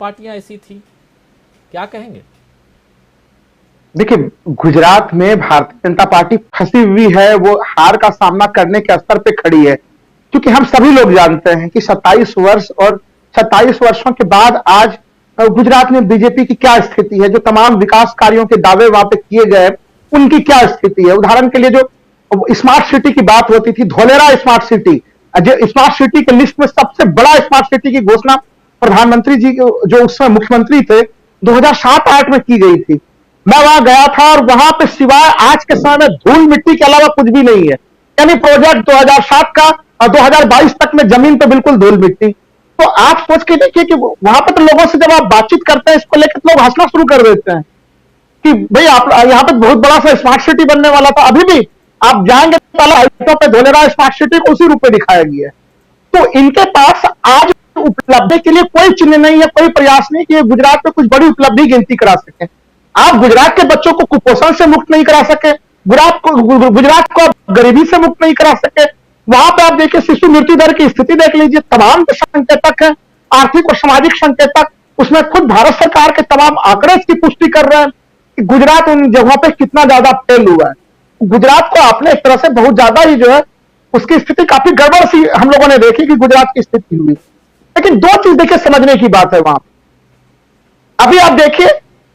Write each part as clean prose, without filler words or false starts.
पार्टियां ऐसी थी, क्या कहेंगे? देखिए, गुजरात में भारतीय जनता पार्टी फंसी हुई है, वो हार का सामना करने के स्तर पे खड़ी है। क्योंकि हम सभी लोग जानते हैं कि 27 वर्ष और 27 वर्षों के बाद आज गुजरात में बीजेपी की क्या स्थिति है, जो तमाम विकास कार्यों के दावे वहां पे किए गए, उनकी क्या स्थिति है। उदाहरण के लिए जो स्मार्ट सिटी की बात होती थी, धोलेरा स्मार्ट सिटी, जो स्मार्ट सिटी के लिस्ट में सबसे बड़ा स्मार्ट सिटी की घोषणा प्रधानमंत्री जी जो उस समय मुख्यमंत्री थे 2007-8 में की गई थी। मैं वहां गया था और वहां पे सिवाय आज के समय में धूल मिट्टी के अलावा कुछ भी नहीं है। यानी प्रोजेक्ट 2007 का और 2022 तक में जमीन पे बिल्कुल धूल मिट्टी। तो आप सोच के देखिए कि वहां पर तो लोगों से जब आप बातचीत करते हैं इसको लेकर, तो लोग हंसना शुरू कर देते हैं कि भाई आप यहाँ पे बहुत बड़ा सा स्मार्ट सिटी बनने वाला था। अभी भी आप जाएंगे पहले हाइटों पे धोलेरा स्मार्ट सिटी को उसी रूप में दिखाया गया है। तो इनके पास आज उपलब्धि के लिए कोई चिन्ह नहीं है, कोई प्रयास नहीं कि ये गुजरात में कुछ बड़ी उपलब्धि गिनती करा सके। आप गुजरात के बच्चों को कुपोषण से मुक्त नहीं करा सके, गुजरात को गरीबी से मुक्त नहीं करा सके। वहां पे आप देखिए शिशु मृत्यु दर की स्थिति देख लीजिए, तमाम जो संकेतक है, आर्थिक और सामाजिक संकेतक, उसमें खुद भारत सरकार के तमाम आंकड़े इसकी पुष्टि कर रहे हैं कि गुजरात उन जगहों पे कितना ज्यादा फेल हुआ है। गुजरात को आपने एक तरह से बहुत ज्यादा ही जो है उसकी स्थिति काफी गड़बड़ सी हम लोगों ने देखी कि गुजरात की स्थिति हुई। लेकिन दो चीज देखिए समझने की बात है वहां। अभी आप देखिए,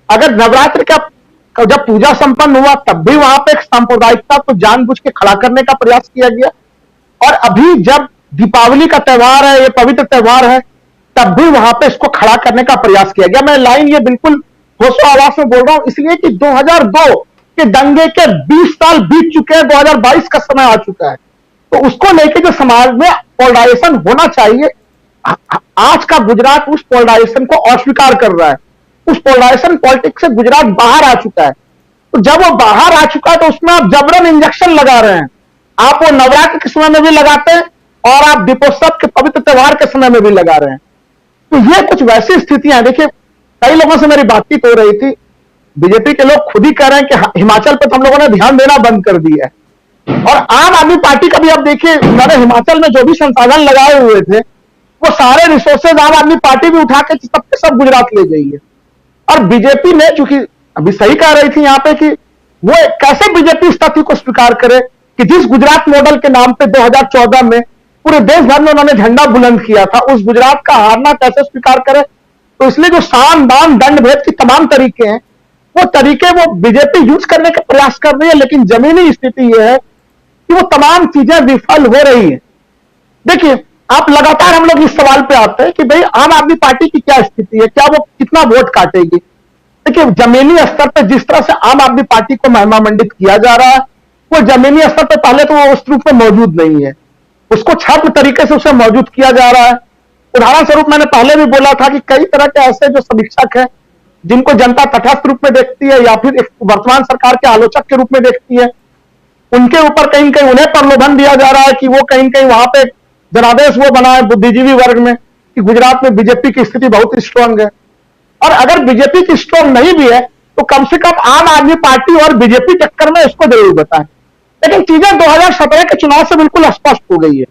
अगर नवरात्र का जब पूजा संपन्न हुआ तब भी वहां पे एक सांप्रदायिकता को जानबूझ के खड़ा करने का प्रयास किया गया, और अभी जब दीपावली का त्योहार है, ये पवित्र त्योहार है, तब भी वहां पे इसको खड़ा करने का प्रयास किया गया। मैं लाइन ये बिल्कुल होशो आवाज में बोल रहा हूं इसलिए कि 2002 के दंगे के 20 साल बीत चुके हैं, 2022 का समय आ चुका है। तो उसको लेके जो समाज में पोलराइजेशन होना चाहिए, आज का गुजरात उस पोलराइजेशन को अस्वीकार कर रहा है। उस पोलराइजेशन पॉलिटिक्स से गुजरात बाहर आ चुका है। तो जब वो बाहर आ चुका है तो उसमें आप जबरन इंजेक्शन लगा रहे हैं। आप वो नवरात्र के समय में भी लगाते हैं और आप दीपोत्सव के पवित्र त्योहार के समय में भी लगा रहे हैं। तो ये कुछ वैसी स्थितियां हैं। देखिए, कई लोगों से मेरी बातचीत हो रही थी, बीजेपी के लोग खुद ही कह रहे हैं कि हिमाचल पर तो हम लोगों ने ध्यान देना बंद कर दिया है। और आम आदमी पार्टी का भी आप देखिए, उन्होंने हिमाचल में जो भी संसाधन लगाए हुए थे, वो सारे रिसोर्सेज आम आदमी पार्टी भी उठा के सबके सब गुजरात ले गई है। और बीजेपी ने, चूंकि अभी सही कह रही थी यहां पे कि वो कैसे बीजेपी इस तथ्य को स्वीकार करे कि जिस गुजरात मॉडल के नाम पे 2014 में पूरे देश भर में उन्होंने झंडा बुलंद किया था, उस गुजरात का हारना कैसे स्वीकार करे। तो इसलिए जो साम दाम दंड भेद की तमाम तरीके हैं, वो तरीके वो बीजेपी यूज करने का प्रयास कर रही है, लेकिन जमीनी स्थिति यह है कि वो तमाम चीजें विफल हो रही है। देखिए, आप लगातार हम लोग इस सवाल पे आते हैं कि भाई आम आदमी पार्टी की क्या स्थिति है, क्या वो कितना वोट काटेगी। देखिए, जमीनी स्तर पर जिस तरह से आम आदमी पार्टी को महिमा मंडित किया जा रहा है, वो जमीनी स्तर पर पहले तो वो उस रूप में मौजूद नहीं है, उसको छद्म तरीके से उसे मौजूद किया जा रहा है। उदाहरण स्वरूप मैंने पहले भी बोला था कि कई तरह के ऐसे जो समीक्षक हैं जिनको जनता तटस्थ रूप में देखती है या फिर वर्तमान सरकार के आलोचक के रूप में देखती है, उनके ऊपर कहीं कहीं उन्हें प्रलोभन दिया जा रहा है कि वो कहीं कहीं वहां पे जनादेश वो बनाए बुद्धिजीवी वर्ग में कि गुजरात में बीजेपी की स्थिति बहुत स्ट्रांग है। और अगर बीजेपी की स्ट्रांग नहीं भी है तो कम से कम आम आदमी पार्टी और बीजेपी टक्कर में इसको जरूर बताएं। लेकिन चीजें 2017 के चुनाव से बिल्कुल स्पष्ट हो गई है।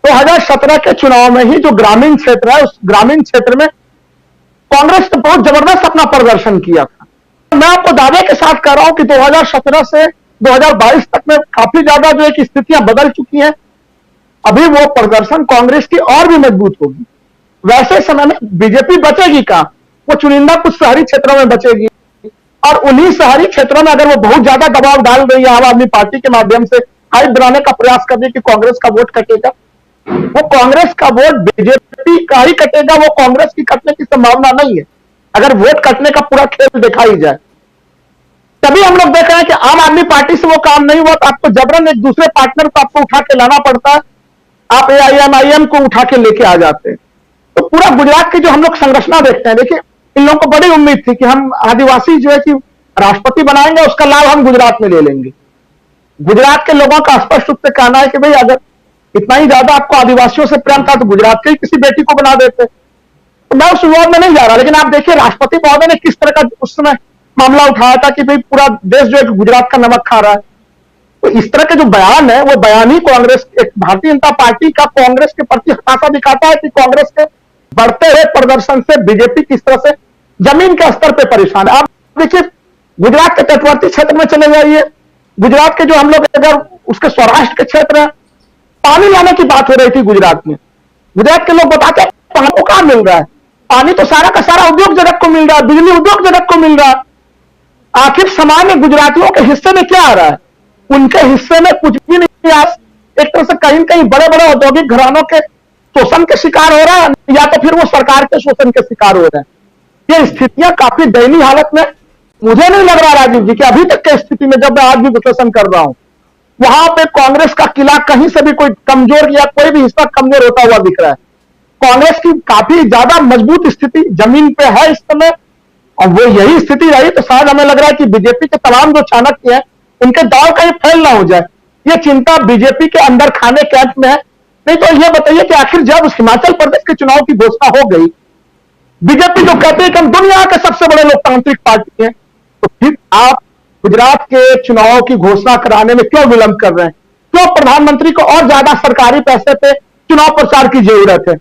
2017 के चुनाव में ही जो ग्रामीण क्षेत्र है, उस ग्रामीण क्षेत्र में कांग्रेस ने बहुत जबरदस्त अपना प्रदर्शन किया था। मैं आपको दावे के साथ कह रहा हूं कि 2017 से 2022 तक में काफी ज्यादा जो एक स्थितियां बदल चुकी हैं। अभी वो प्रदर्शन कांग्रेस की और भी मजबूत होगी। वैसे समय में बीजेपी बचेगी कहां, वो चुनिंदा कुछ शहरी क्षेत्रों में बचेगी, और उन्हीं शहरी क्षेत्रों में अगर वो बहुत ज्यादा दबाव डाल रही है आम आदमी पार्टी के माध्यम से हाइप बनाने का प्रयास कर रही है कि कांग्रेस का वोट कटेगा, वो कांग्रेस का वोट बीजेपी का ही कटेगा, वो कांग्रेस की कटने की संभावना नहीं है। अगर वोट कटने का पूरा खेल देखा ही जाए, तभी हम लोग देख रहे हैं कि आम आदमी पार्टी से वो काम नहीं हुआ तो आपको जबरन एक दूसरे पार्टनर को आपको उठा के लाना पड़ता है। आप AIMIM को उठा के लेके आ जाते हैं। तो पूरा गुजरात की जो हम लोग संरचना देखते हैं, देखिए इन लोगों को बड़ी उम्मीद थी कि हम आदिवासी जो है कि राष्ट्रपति बनाएंगे, उसका लाभ हम गुजरात में ले लेंगे। गुजरात के लोगों का स्पष्ट रूप से कहना है कि भाई अगर इतना ही ज्यादा आपको आदिवासियों से प्रेम था तो गुजरात के किसी बेटी को बना देते। तो मैं उस विवाद में नहीं जा रहा, लेकिन आप देखिए राष्ट्रपति महोदय ने किस तरह का उस समय मामला उठाया था कि भाई पूरा देश जो है गुजरात का नमक खा रहा है। तो इस तरह के जो बयान है, वो बयान ही कांग्रेस, भारतीय जनता पार्टी का कांग्रेस के प्रति हताशा दिखाता है कि कांग्रेस के बढ़ते हुए प्रदर्शन से बीजेपी किस तरह से जमीन के स्तर पे परेशान है। आप देखिए, गुजरात के तटवर्ती क्षेत्र में चले जाइए, गुजरात के जो हम लोग अगर उसके सौराष्ट्र के क्षेत्र है, पानी लाने की बात हो रही थी गुजरात में, गुजरात के लोग बताते हैं पानी को कहां मिल रहा है, पानी तो सारा का सारा उद्योग जगत को मिल रहा है, बिजली उद्योग जगत को मिल रहा है। आखिर सामान्य गुजरातियों के हिस्से में क्या आ रहा है? उनके हिस्से में कुछ भी नहीं। आज एक तरह से कहीं कहीं बड़े बड़े औद्योगिक घरानों के शोषण के शिकार हो रहा है, या तो फिर वो सरकार के शोषण के शिकार हो रहे हैं। ये स्थितियां काफी दयनीय हालत में, मुझे नहीं लग रहा राजीव जी कि अभी तक की स्थिति में, जब मैं आज भी विश्लेषण कर रहा हूं, वहां पे कांग्रेस का किला कहीं से भी कोई कमजोर या कोई भी हिस्सा कमजोर होता हुआ दिख रहा है। कांग्रेस की काफी ज्यादा मजबूत स्थिति जमीन पे है इस समय, और वो यही स्थिति रही तो शायद हमें लग रहा है कि बीजेपी के तमाम जो चाणक्य हैं उनके दांव कहीं फैल ना हो जाए। ये चिंता बीजेपी के अंदर खाने कैंप में है। नहीं तो ये बताइए कि आखिर जब हिमाचल प्रदेश के चुनाव की घोषणा हो गई, बीजेपी जो कहते हैं कि हम दुनिया के सबसे बड़े लोकतांत्रिक पार्टी हैं, तो फिर आप गुजरात के चुनाव की घोषणा कराने में क्यों विलंब कर रहे हैं? क्यों प्रधानमंत्री को और ज्यादा सरकारी पैसे पे चुनाव प्रचार की जरूरत है?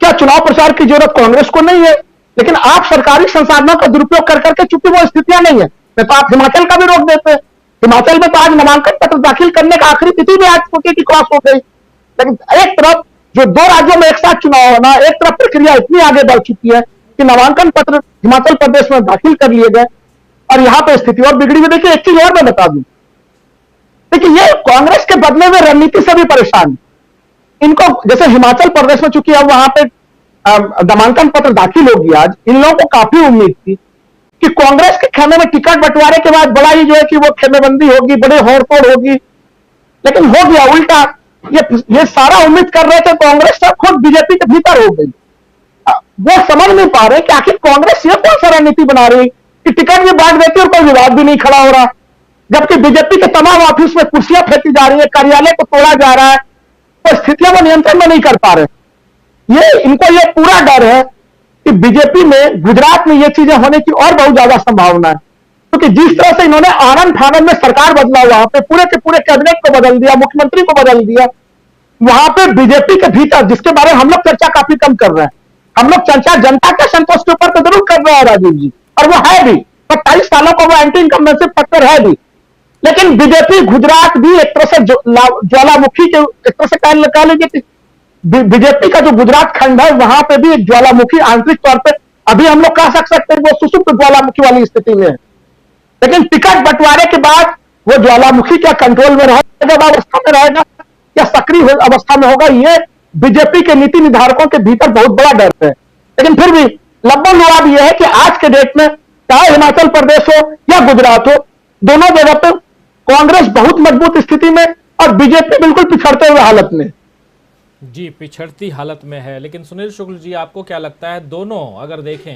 क्या चुनाव प्रचार की जरूरत कांग्रेस को नहीं है? लेकिन आप सरकारी संसाधनों का दुरुपयोग कर करके, चूंकि वो स्थितियां नहीं है, तो आप हिमाचल का भी रोक देते हैं। हिमाचल में तो आज नामांकन पत्र दाखिल करने का आखिरी तिथि भी आज छोटी की क्रॉस हो गई। लेकिन एक तरफ जो दो राज्यों में एक साथ चुनाव होना, एक तरफ प्रक्रिया इतनी आगे बढ़ चुकी है कि नामांकन पत्र हिमाचल प्रदेश में दाखिल कर लिए गए, और यहां पर स्थिति और बिगड़ी हुई। देखिए, एक चीज और मैं बता दूं, देखिए ये कांग्रेस के बदले में रणनीति से भी परेशान। इनको जैसे हिमाचल प्रदेश में, चूंकि अब वहां पे नामांकन पत्र दाखिल होगी आज, इन लोगों को काफी उम्मीद थी कि कांग्रेस के खेमे में टिकट बंटवारे के बाद बड़ा ही जो है कि वो खेमेबंदी होगी, बड़े होड़ होगी, लेकिन हो गया उल्टा। ये सारा उम्मीद कर रहे थे कांग्रेस से, खुद बीजेपी के भीतर हो गई। वो समझ नहीं पा रहे कि आखिर कांग्रेस ये कौन सा रणनीति बना रही कि टिकट भी बांट देती और कोई विवाद भी नहीं खड़ा हो रहा, जबकि बीजेपी के तमाम ऑफिस में कुर्सियां फेंकी जा रही है, कार्यालय को तोड़ा जा रहा है, तो स्थितियों को नियंत्रण में नहीं कर पा रहे। इनको ये पूरा डर है कि बीजेपी में, गुजरात में ये चीजें होने की और बहुत ज्यादा संभावना है, क्योंकि जिस तरह से इन्होंने आनंद फानंद में सरकार बदला, वहां पे पूरे के पूरे कैबिनेट को बदल दिया, मुख्यमंत्री को बदल दिया, वहां पे बीजेपी के भीतर, जिसके बारे में हम लोग चर्चा काफी कम कर रहे हैं, हम लोग चर्चा जनता के संतोष के ऊपर तो जरूर कर रहे हैं राजीव जी, और वो है भी, 27 सालों का वो एंटी इनकम्बेंसी फैक्टर है भी। लेकिन बीजेपी गुजरात भी एक तरह से ज्वालामुखी के, एक तरह से कह लीजिए, बीजेपी का जो गुजरात खंड है वहां पे भी एक ज्वालामुखी आंतरिक तौर पे, अभी हम लोग कह सकते हैं वो सुसुप्त ज्वालामुखी वाली स्थिति में है। लेकिन टिकट बंटवारे के बाद वो ज्वालामुखी क्या कंट्रोल में रहेगा, अवस्था में रहेगा, या सक्रिय अवस्था में होगा, ये बीजेपी के नीति निर्धारकों के भीतर बहुत बड़ा डर है। लेकिन फिर भी लंबा लुआब यह है कि आज के डेट में चाहे हिमाचल प्रदेश हो या गुजरात हो, दोनों जगह पर कांग्रेस बहुत मजबूत स्थिति में और बीजेपी बिल्कुल पिछड़ते हुए हालत में। जी, पिछड़ती हालत में है। लेकिन सुनील शुक्ल जी, आपको क्या लगता है, दोनों अगर देखें